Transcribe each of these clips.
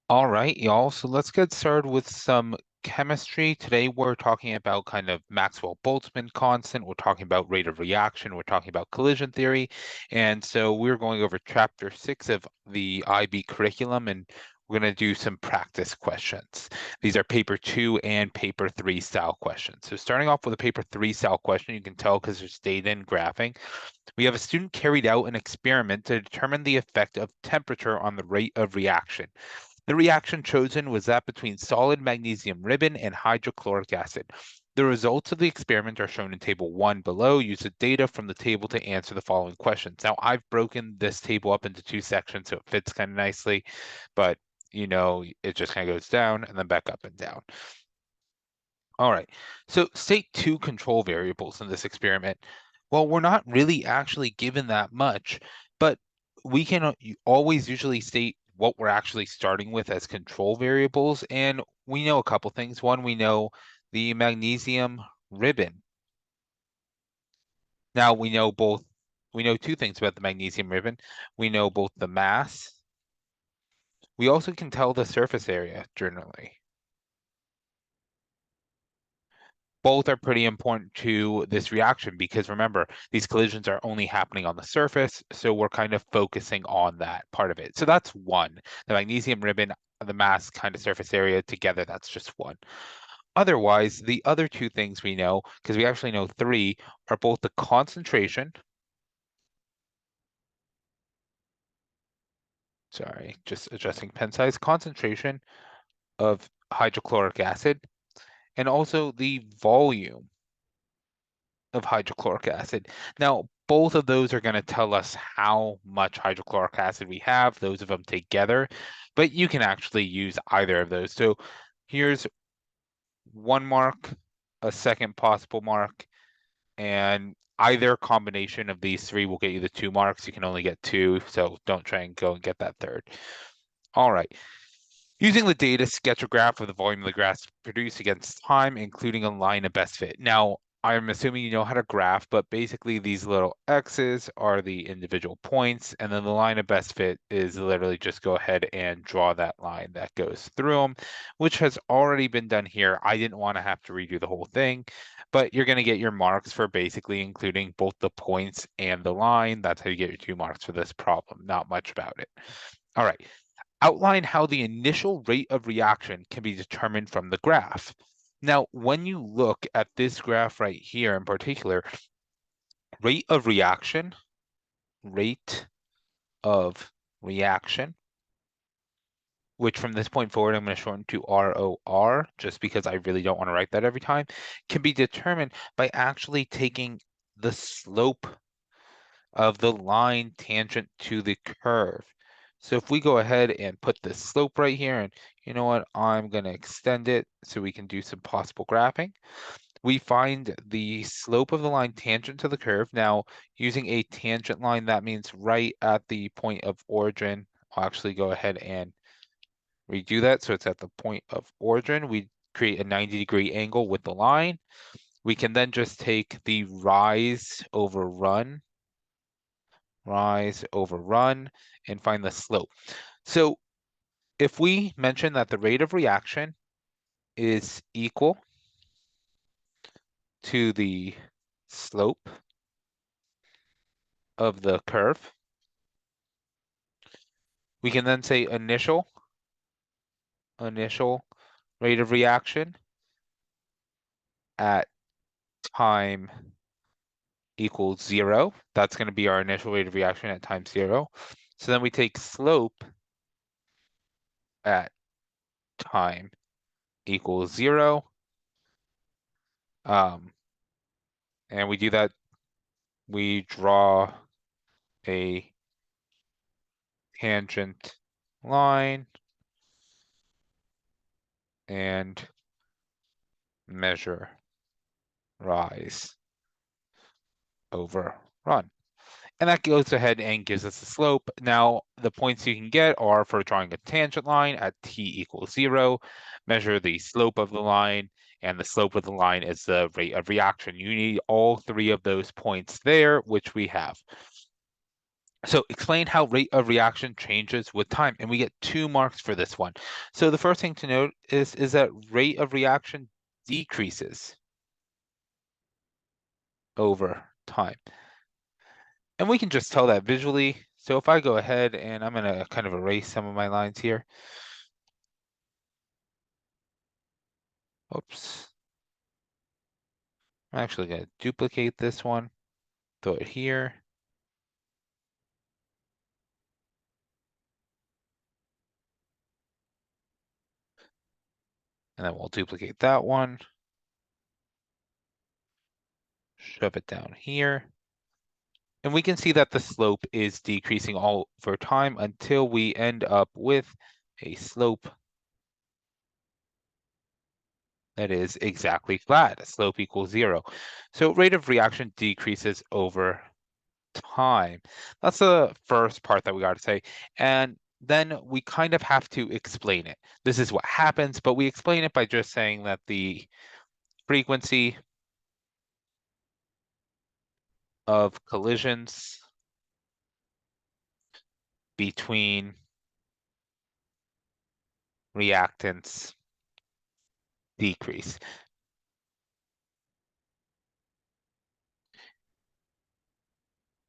All right, y'all. So let's get started with some chemistry. Today we're talking about kind of Maxwell-Boltzmann constant. We're talking about rate of reaction. We're talking about collision theory. And so we're going over chapter 6 of the IB curriculum, and we're going to do some practice questions. These are paper 2 and paper 3 style questions. So starting off with a paper 3 style question, you can tell because there's data and graphing. We have a student carried out an experiment to determine the effect of temperature on the rate of reaction. The reaction chosen was that between solid magnesium ribbon and hydrochloric acid. The results of the experiment are shown in table 1 below. Use the data from the table to answer the following questions. Now, I've broken this table up into two sections so it fits kind of nicely, but it just kind of goes down and then back up and down. All right, so state two control variables in this experiment. Well, we're not really actually given that much, but we can always usually state what we're actually starting with as control variables. And we know a couple things. One, we know the magnesium ribbon. Now we know two things about the magnesium ribbon. We know both the mass. We also can tell the surface area generally. Both are pretty important to this reaction because remember, these collisions are only happening on the surface, so we're kind of focusing on that part of it. So that's one. The magnesium ribbon, the mass kind of surface area together, that's just one. Otherwise, the other two things we know, because we actually know three, are both the concentration, sorry, just adjusting pen size, concentration of hydrochloric acid, and also the volume of hydrochloric acid. Now, both of those are going to tell us how much hydrochloric acid we have, those of them together, but you can actually use either of those. So here's one mark, a second possible mark, and either combination of these three will get you the 2 marks. You can only get two, so don't try and go and get that third. All right. Using the data, sketch a graph of the volume of the gas produced against time, including a line of best fit. Now, I'm assuming you know how to graph, but basically these little X's are the individual points, and then the line of best fit is literally just go ahead and draw that line that goes through them, which has already been done here. I didn't want to have to redo the whole thing, but you're going to get your marks for basically including both the points and the line. That's how you get your 2 marks for this problem. Not much about it. All right. Outline how the initial rate of reaction can be determined from the graph. Now, when you look at this graph right here in particular, rate of reaction, rate of reaction, which from this point forward, I'm going to shorten to ROR just because I really don't want to write that every time, can be determined by actually taking the slope of the line tangent to the curve. So if we go ahead and put the slope right here, and you know what, I'm going to extend it so we can do some possible graphing. We find the slope of the line tangent to the curve. Now, using a tangent line, that means right at the point of origin. I'll actually go ahead and redo that. So it's at the point of origin. We create a 90-degree angle with the line. We can then just take the rise over run and find the slope. So if we mention that the rate of reaction is equal to the slope of the curve, we can then say initial rate of reaction at time equals 0. That's going to be our initial rate of reaction at time 0. So then we take slope at time equals 0. And we do that, we draw a tangent line and measure rise over run. And that goes ahead and gives us the slope. Now, the points you can get are for drawing a tangent line at t equals 0, measure the slope of the line, and the slope of the line is the rate of reaction. You need all three of those points there, which we have. So explain how rate of reaction changes with time, and we get 2 marks for this one. So the first thing to note is that rate of reaction decreases over time. And we can just tell that visually. So if I go ahead and I'm gonna kind of erase some of my lines here. Oops. I'm actually gonna duplicate this one, throw it here. And then we'll duplicate that one, shove it down here. And we can see that the slope is decreasing all over time until we end up with a slope that is exactly flat. A slope equals 0. So rate of reaction decreases over time. That's the first part that we got to say. And then we kind of have to explain it. This is what happens, but we explain it by just saying that the frequency of collisions between reactants decrease.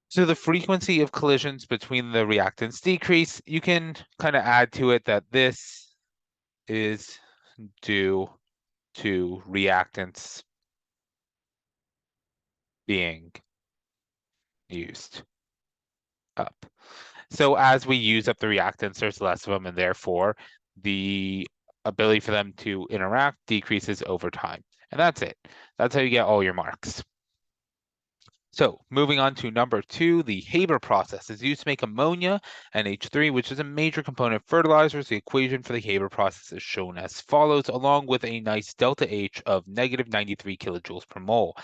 So the frequency of collisions between the reactants decrease. You can kind of add to it that this is due to reactants being used up. So as we use up the reactants, there's less of them, and therefore the ability for them to interact decreases over time. And that's it. That's how you get all your marks. So moving on to number 2, the Haber process is used to make ammonia NH3, which is a major component of fertilizers. The equation for the Haber process is shown as follows, along with a nice delta H of negative 93 kilojoules per mole.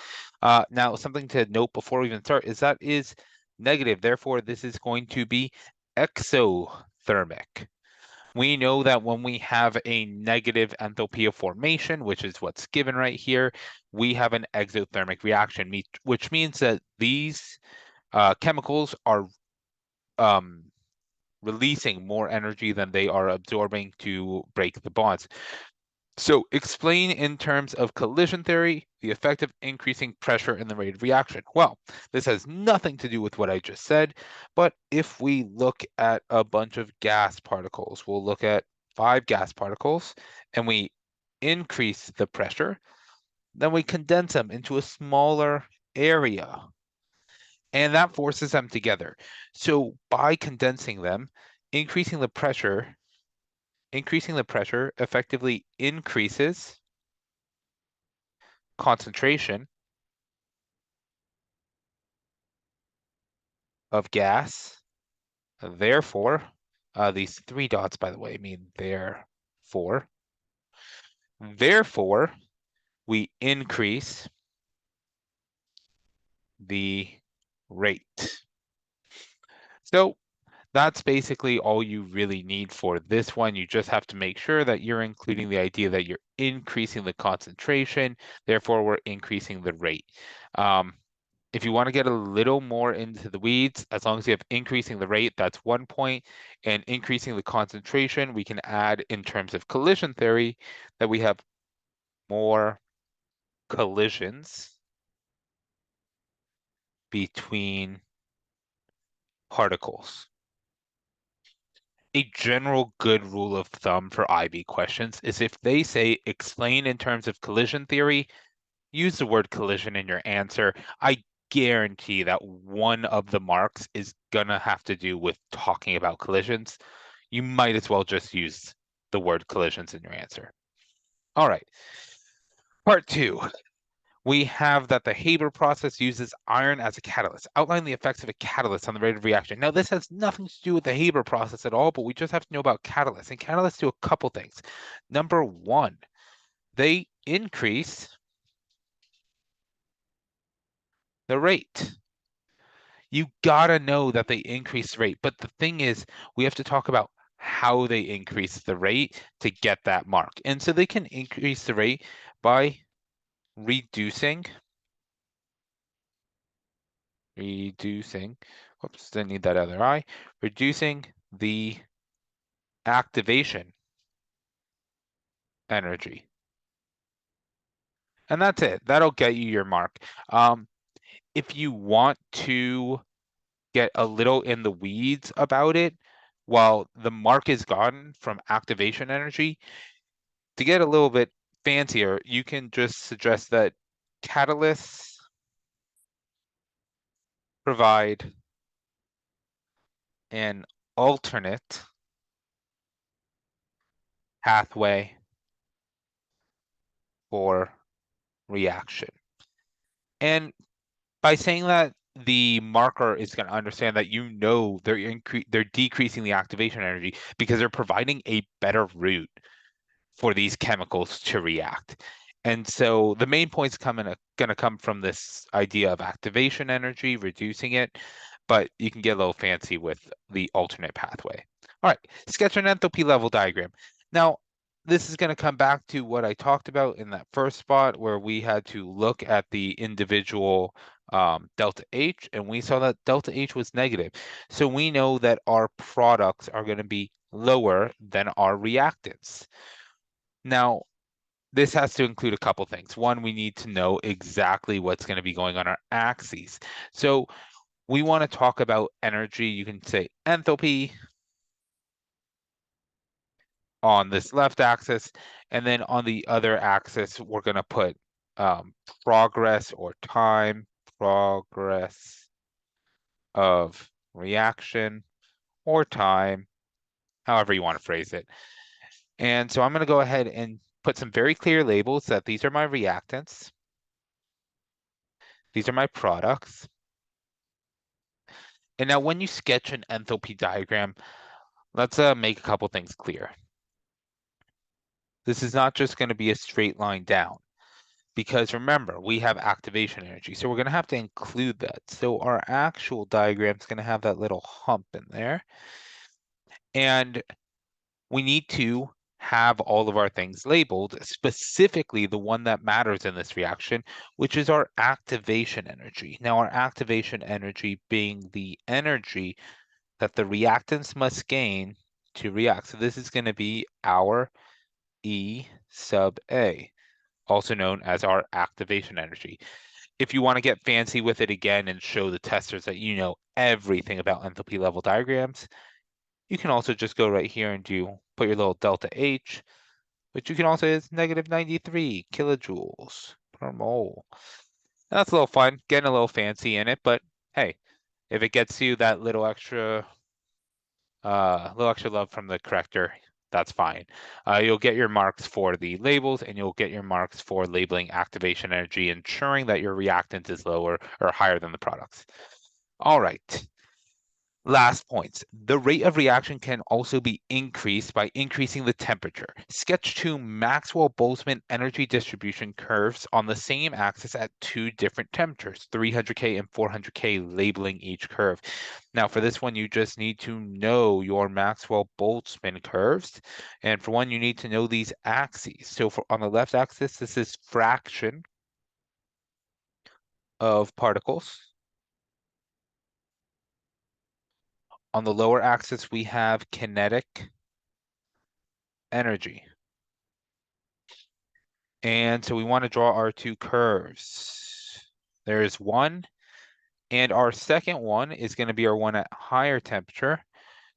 Now, something to note before we even start is that is negative. Therefore, this is going to be exothermic. We know that when we have a negative enthalpy of formation, which is what's given right here, we have an exothermic reaction, which means that these chemicals are um, releasing more energy than they are absorbing to break the bonds. So explain in terms of collision theory the effect of increasing pressure in the rate of reaction. Well, this has nothing to do with what I just said, but if we look at a bunch of gas particles, we'll look at 5 gas particles and we increase the pressure, then we condense them into a smaller area and that forces them together. So by condensing them, increasing the pressure, effectively increases concentration of gas. Therefore, these 3 dots, by the way, mean therefore. Therefore, we increase the rate. So that's basically all you really need for this one. You just have to make sure that you're including the idea that you're increasing the concentration, therefore we're increasing the rate. If you want to get a little more into the weeds, as long as you have increasing the rate, that's 1 point, and increasing the concentration, we can add in terms of collision theory that we have more collisions between particles. A general good rule of thumb for IB questions is if they say explain in terms of collision theory, use the word collision in your answer. I guarantee that one of the marks is gonna have to do with talking about collisions. You might as well just use the word collisions in your answer. All right, part 2. We have that the Haber process uses iron as a catalyst. Outline the effects of a catalyst on the rate of reaction. Now, this has nothing to do with the Haber process at all, but we just have to know about catalysts. And catalysts do a couple things. Number 1, they increase the rate. You gotta know that they increase the rate. But the thing is, we have to talk about how they increase the rate to get that mark. And so they can increase the rate by reducing, whoops, didn't need that other I, reducing the activation energy. And that's it. That'll get you your mark. If you want to get a little in the weeds about it, while the mark is gotten from activation energy, to get a little bit fancier, you can just suggest that catalysts provide an alternate pathway for reaction. And by saying that, the marker is going to understand that they're decreasing the activation energy because they're providing a better route for these chemicals to react. And so the main point's going to come from this idea of activation energy, reducing it, but you can get a little fancy with the alternate pathway. All right, sketch an enthalpy level diagram. Now, this is going to come back to what I talked about in that first spot where we had to look at the individual delta H, and we saw that delta H was negative. So we know that our products are going to be lower than our reactants. Now, this has to include a couple things. One, we need to know exactly what's going to be going on our axes. So we want to talk about energy. You can say enthalpy on this left axis, and then on the other axis, we're going to put progress or time, progress of reaction, or time, however you want to phrase it. And so I'm going to go ahead and put some very clear labels that these are my reactants. These are my products. And now when you sketch an enthalpy diagram, let's make a couple things clear. This is not just going to be a straight line down because remember, we have activation energy. So we're going to have to include that. So our actual diagram is going to have that little hump in there. And we need to have all of our things labeled, specifically the one that matters in this reaction, which is our activation energy. Now, our activation energy being the energy that the reactants must gain to react. So this is going to be our E sub A, also known as our activation energy. If you want to get fancy with it again and show the testers that you know everything about enthalpy level diagrams, you can also just go right here and put your little delta H, which you can also is negative 93 kilojoules per mole. And that's a little fun, getting a little fancy in it, but hey, if it gets you that little extra love from the corrector, that's fine. You'll get your marks for the labels and you'll get your marks for labeling activation energy, ensuring that your reactant is lower or higher than the products. All right. Last points. The rate of reaction can also be increased by increasing the temperature. Sketch two Maxwell-Boltzmann energy distribution curves on the same axis at two different temperatures, 300K and 400K, labeling each curve. Now, for this one, you just need to know your Maxwell-Boltzmann curves. And for one, you need to know these axes. So on the left axis, this is fraction of particles. On the lower axis, we have kinetic energy. And so we want to draw our two curves. There's one, and our second one is going to be our one at higher temperature.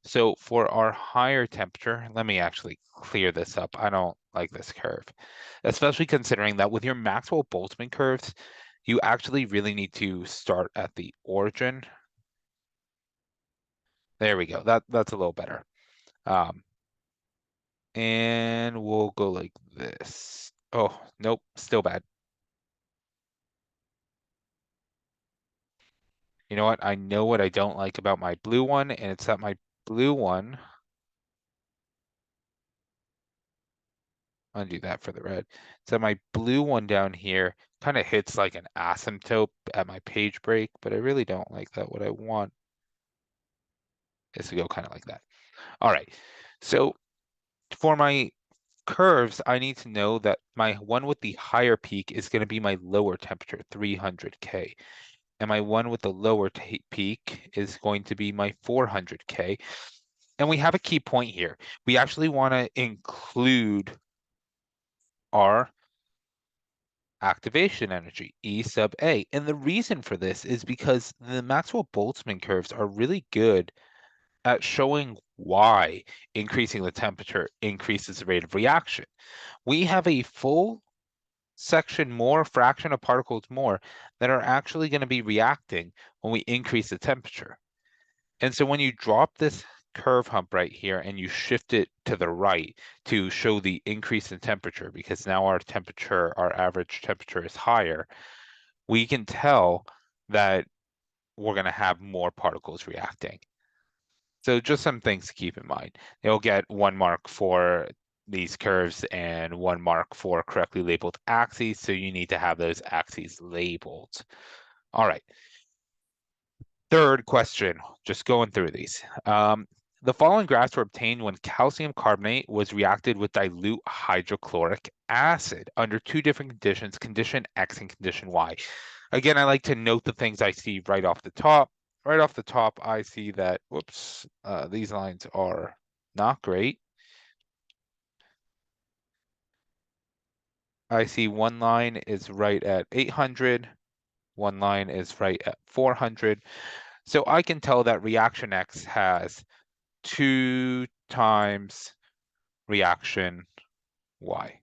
So for our higher temperature, let me actually clear this up. I don't like this curve, especially considering that with your Maxwell-Boltzmann curves, you actually really need to start at the origin. There we go. That's a little better. And we'll go like this. Oh, nope, still bad. You know what? I know what I don't like about my blue one, and it's that my blue one, undo that for the red. So my blue one down here kind of hits like an asymptote at my page break, but I really don't like that. What I want is to go kind of like that. All right. So for my curves, I need to know that my one with the higher peak is going to be my lower temperature, 300K. and my one with the lower peak is going to be my 400K. And we have a key point here. We actually want to include our activation energy, E sub A. And the reason for this is because the Maxwell-Boltzmann curves are really good at showing why increasing the temperature increases the rate of reaction. We have a full section more, fraction of particles more, that are actually going to be reacting when we increase the temperature. And so when you drop this curve hump right here and you shift it to the right to show the increase in temperature, because now our temperature, our average temperature is higher, we can tell that we're going to have more particles reacting. So just some things to keep in mind. You'll get 1 mark for these curves and 1 mark for correctly labeled axes, so you need to have those axes labeled. All right. Third question, just going through these. The following graphs were obtained when calcium carbonate was reacted with dilute hydrochloric acid under 2 different conditions, condition X and condition Y. Again, I like to note the things I see right off the top. Right off the top, I see that, whoops, these lines are not great. I see one line is right at 800, one line is right at 400. So I can tell that reaction X has 2 times reaction Y.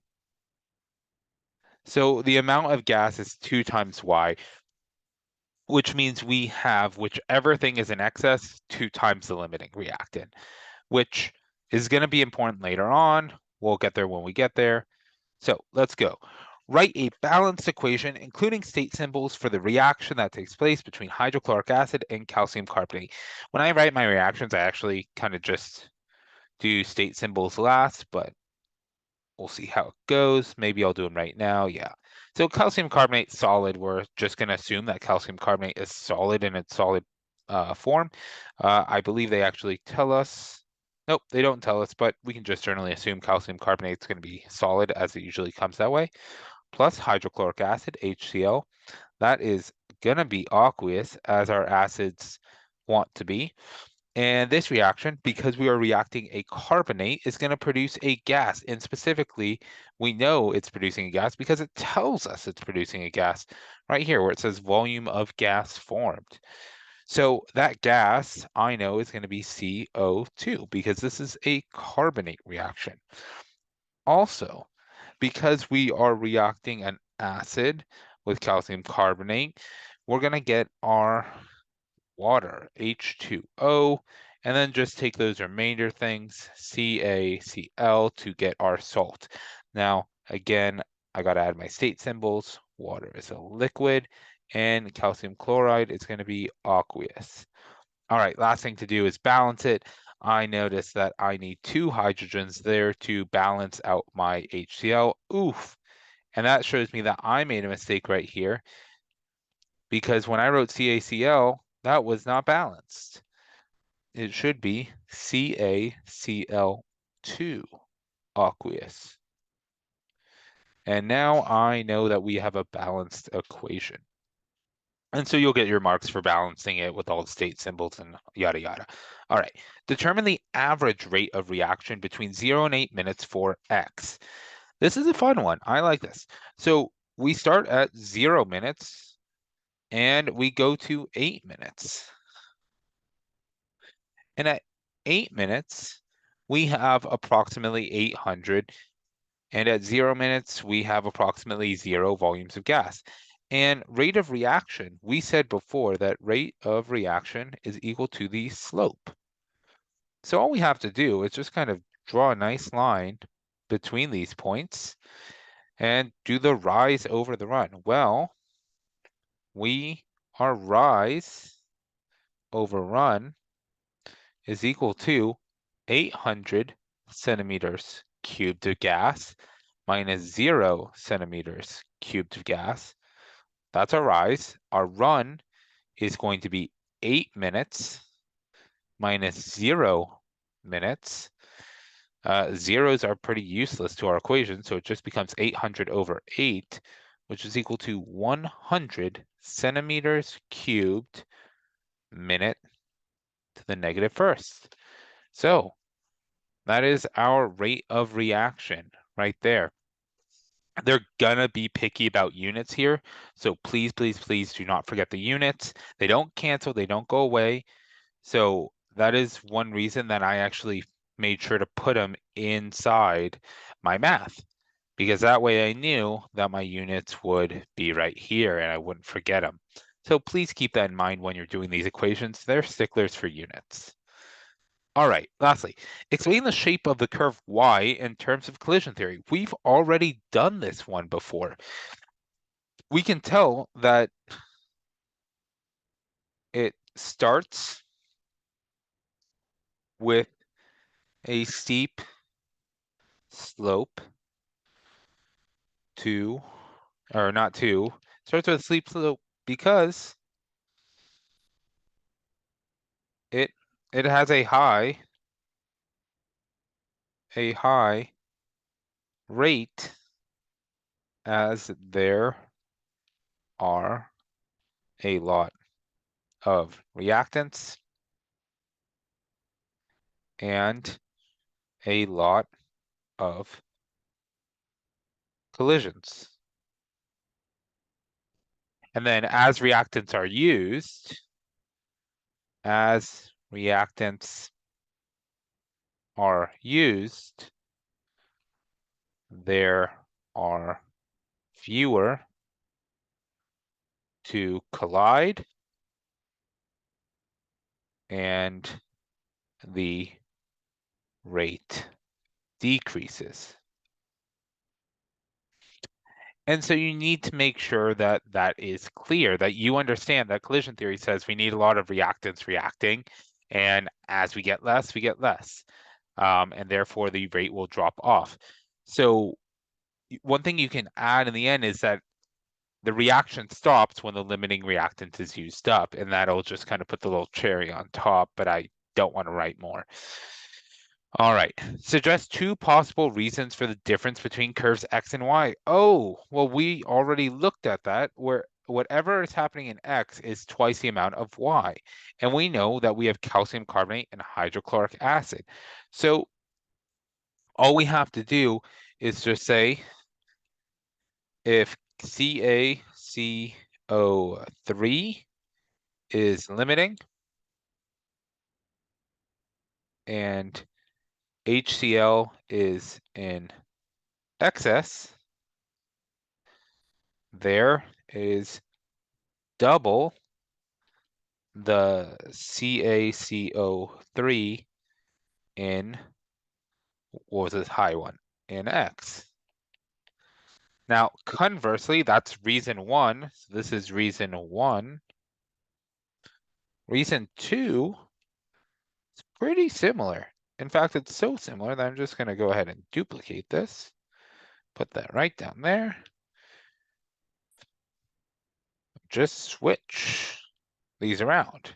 So the amount of gas is 2 times Y, which means we have whichever thing is in excess 2 times the limiting reactant, which is going to be important later on. We'll get there when we get there. So let's go. Write a balanced equation, including state symbols for the reaction that takes place between hydrochloric acid and calcium carbonate. When I write my reactions, I actually kind of just do state symbols last, but we'll see how it goes. Maybe I'll do them right now. Yeah. So calcium carbonate solid, we're just going to assume that calcium carbonate is solid in its solid form. I believe they actually tell us. Nope, they don't tell us, but we can just generally assume calcium carbonate is going to be solid as it usually comes that way. Plus hydrochloric acid, HCl. That is going to be aqueous as our acids want to be. And this reaction, because we are reacting a carbonate, is going to produce a gas. And specifically, we know it's producing a gas because it tells us it's producing a gas right here where it says volume of gas formed. So that gas, I know, is going to be CO2 because this is a carbonate reaction. Also, because we are reacting an acid with calcium carbonate, we're going to get our water, H2O, and then just take those remainder things, CaCl, to get our salt. Now, again, I got to add my state symbols. Water is a liquid, and calcium chloride is going to be aqueous. All right, last thing to do is balance it. I notice that I need 2 hydrogens there to balance out my HCl. Oof. And that shows me that I made a mistake right here because when I wrote CaCl, that was not balanced. It should be CaCl2, aqueous. And now I know that we have a balanced equation. And so you'll get your marks for balancing it with all the state symbols and yada yada. All right, determine the average rate of reaction between 0 and 8 minutes for X. This is a fun one. I like this. So we start at 0 minutes and we go to 8 minutes. And at 8 minutes, we have approximately 800. And at 0 minutes, we have approximately 0 volumes of gas. And rate of reaction, we said before that rate of reaction is equal to the slope. So all we have to do is just kind of draw a nice line between these points and do the rise over the run. Well, our rise over run is equal to 800 centimeters cubed of gas minus 0 centimeters cubed of gas. That's our rise. Our run is going to be 8 minutes minus 0 minutes. Zeros are pretty useless to our equation, so it just becomes 800 over 8, which is equal to 100 centimeters cubed minute to the negative first. So that is our rate of reaction right there. They're gonna be picky about units here, so please, please, please do not forget the units. They don't cancel, they don't go away. So that is one reason that I actually made sure to put them inside my math, because that way I knew that my units would be right here and I wouldn't forget them. So please keep that in mind when you're doing these equations. They're sticklers for units. All right, lastly, explain the shape of the curve y in terms of collision theory. We've already done this one before. We can tell that it starts with a steep slope to, or not to, starts with a steep slope because it it has a high rate as there are a lot of reactants and a lot of collisions. And then as reactants are used, there are fewer to collide and the rate decreases. And so you need to make sure that that is clear, that you understand that collision theory says we need a lot of reactants reacting, and as we get less, and therefore the rate will drop off. So one thing you can add in the end is that the reaction stops when the limiting reactant is used up, and that'll just kind of put the little cherry on top, but I don't want to write more. All right, suggest two possible reasons for the difference between curves x and y. Oh, well, we already looked at that, where whatever is happening in x is twice the amount of y. And we know that we have calcium carbonate and hydrochloric acid. So all we have to do is just say if CaCO3 is limiting and HCl is in excess, there is double the CaCO3 in, what was this high one, in X. Now, conversely, that's reason one. So this is reason one. Reason two is pretty similar. In fact, it's so similar that I'm just going to go ahead and duplicate this. Put that right down there. Just switch these around.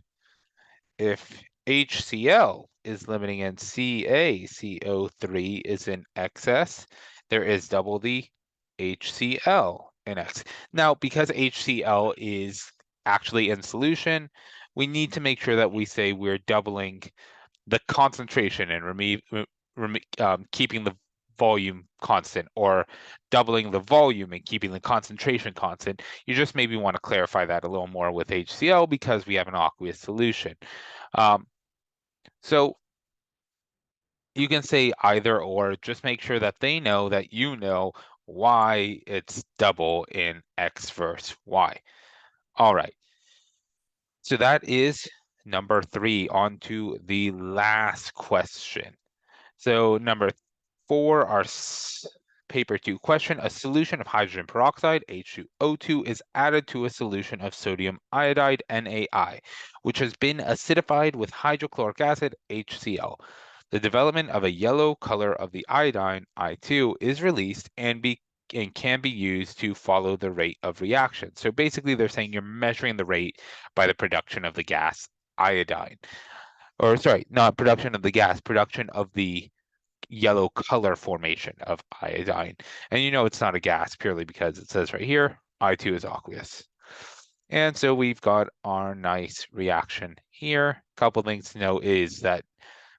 If HCl is limiting and CaCO3 is in excess, there is double the HCl in X. Now, because HCl is actually in solution, we need to make sure that we say we're doubling the concentration and keeping the volume constant, or doubling the volume and keeping the concentration constant. You just maybe want to clarify that a little more with HCl because we have an aqueous solution. So you can say either or, just make sure that they know that you know why it's double in X versus Y. All right. So that is number 3. On to the last question. So number 4, our paper 2 question: a solution of hydrogen peroxide, H2O2, is added to a solution of sodium iodide, NaI, which has been acidified with hydrochloric acid, HCl. The development of a yellow color of the iodine, I2, is released and can be used to follow the rate of reaction. So basically they're saying you're measuring the rate by the production of the gas iodine. Or sorry, not production of the gas, production of the yellow color formation of iodine. And you know it's not a gas purely because it says right here, I2 is aqueous. And so we've got our nice reaction here. A couple things to know is that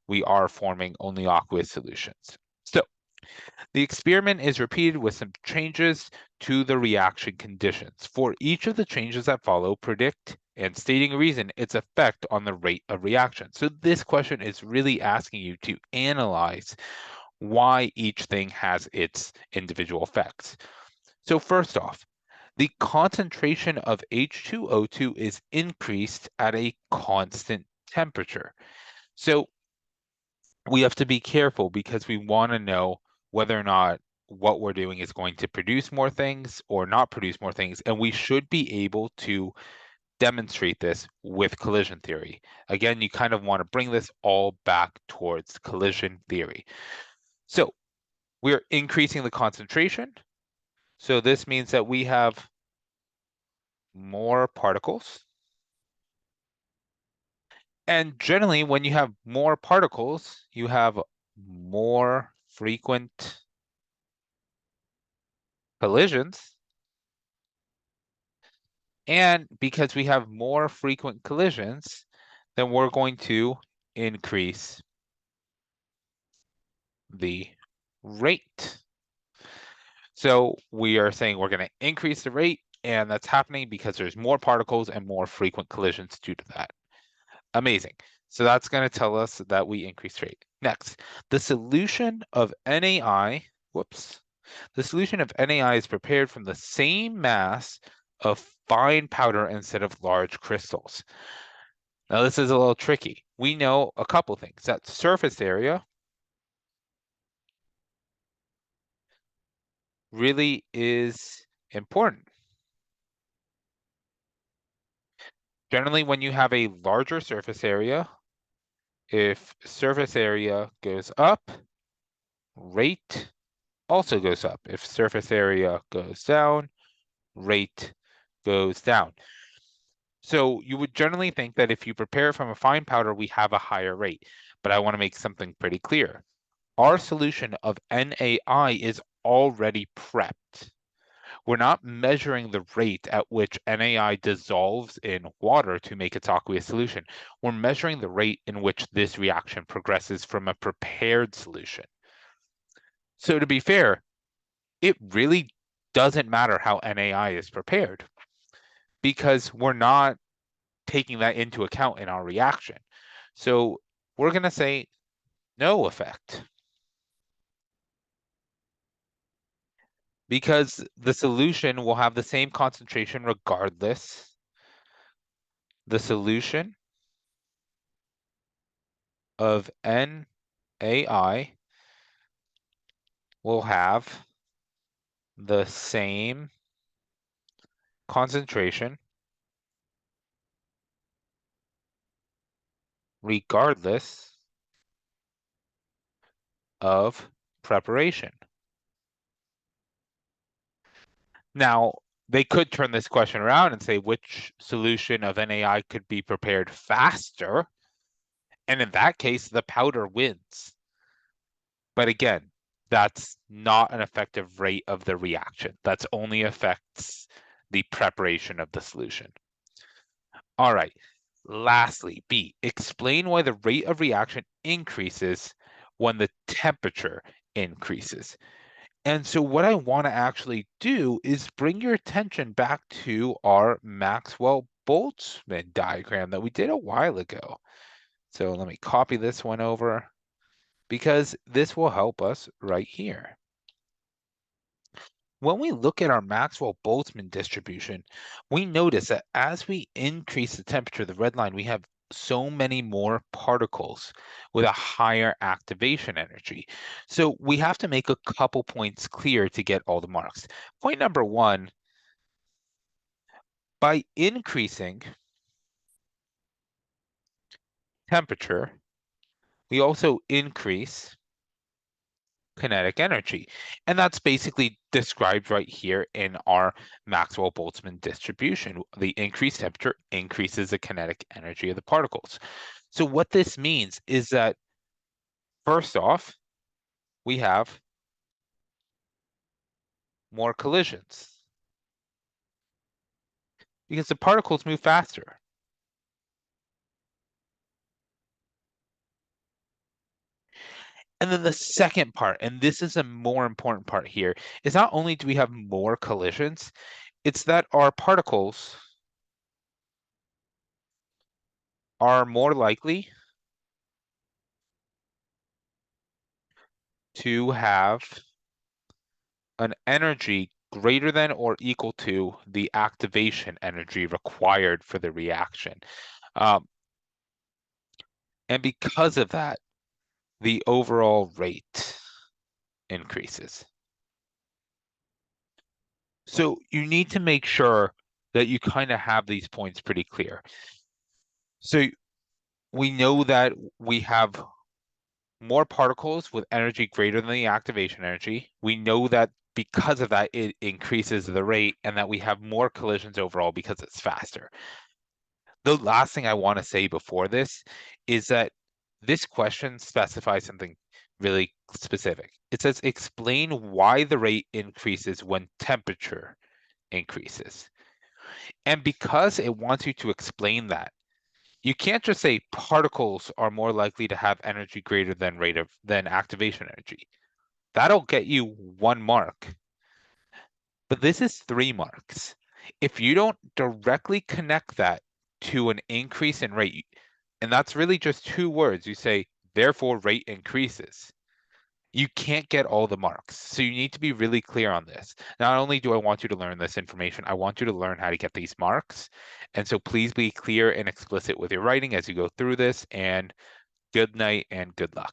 we are forming only aqueous solutions. So the experiment is repeated with some changes to the reaction conditions. For each of the changes that follow, predict and stating a reason its effect on the rate of reaction. So this question is really asking you to analyze why each thing has its individual effects. So first off, the concentration of H2O2 is increased at a constant temperature. So we have to be careful because we want to know whether or not what we're doing is going to produce more things or not produce more things. And we should be able to demonstrate this with collision theory. Again, you kind of want to bring this all back towards collision theory. So we're increasing the concentration. So this means that we have more particles. And generally, when you have more particles, you have more frequent collisions. And because we have more frequent collisions, then we're going to increase the rate. So we are saying we're going to increase the rate, and that's happening because there's more particles and more frequent collisions due to that. Amazing. So that's going to tell us that we increase rate. Next, the solution of NaI, the solution of NaI is prepared from the same mass of fine powder instead of large crystals. Now this is a little tricky. We know a couple things. That surface area really is important. Generally, when you have a larger surface area, if surface area goes up, rate also goes up. If surface area goes down, rate goes down. So you would generally think that if you prepare from a fine powder, we have a higher rate. But I want to make something pretty clear. Our solution of NaI is already prepped. We're not measuring the rate at which NaI dissolves in water to make its aqueous solution. We're measuring the rate in which this reaction progresses from a prepared solution. So to be fair, it really doesn't matter how NaI is prepared because we're not taking that into account in our reaction. So we're going to say no effect because the solution will have the same concentration regardless. The solution of NaI will have the same concentration regardless of preparation. Now, they could turn this question around and say which solution of NaI could be prepared faster, and in that case, the powder wins. But again, that's not an effective rate of the reaction. That's only affects the preparation of the solution. All right. Lastly, B, explain why the rate of reaction increases when the temperature increases. And so what I want to actually do is bring your attention back to our Maxwell-Boltzmann diagram that we did a while ago. So let me copy this one over because this will help us right here. When we look at our Maxwell-Boltzmann distribution, we notice that as we increase the temperature, the red line, we have so many more particles with a higher activation energy. So we have to make a couple points clear to get all the marks. Point number one, by increasing temperature, we also increase kinetic energy. And that's basically described right here in our Maxwell-Boltzmann distribution. The increased temperature increases the kinetic energy of the particles. So what this means is that, first off, we have more collisions because the particles move faster. And then the second part, and this is a more important part here, is not only do we have more collisions, it's that our particles are more likely to have an energy greater than or equal to the activation energy required for the reaction. Um, and because of that, the overall rate increases. So you need to make sure that you kind of have these points pretty clear. So we know that we have more particles with energy greater than the activation energy. We know that because of that, it increases the rate and that we have more collisions overall because it's faster. The last thing I want to say before this is that this question specifies something really specific. It says, explain why the rate increases when temperature increases. And because it wants you to explain that, you can't just say particles are more likely to have energy greater than activation energy. That'll get you 1 mark. But this is 3 marks. If you don't directly connect that to an increase in rate, and that's really just 2 words, you say, therefore rate increases. You can't get all the marks. So you need to be really clear on this. Not only do I want you to learn this information, I want you to learn how to get these marks. And so please be clear and explicit with your writing as you go through this. And good night and good luck.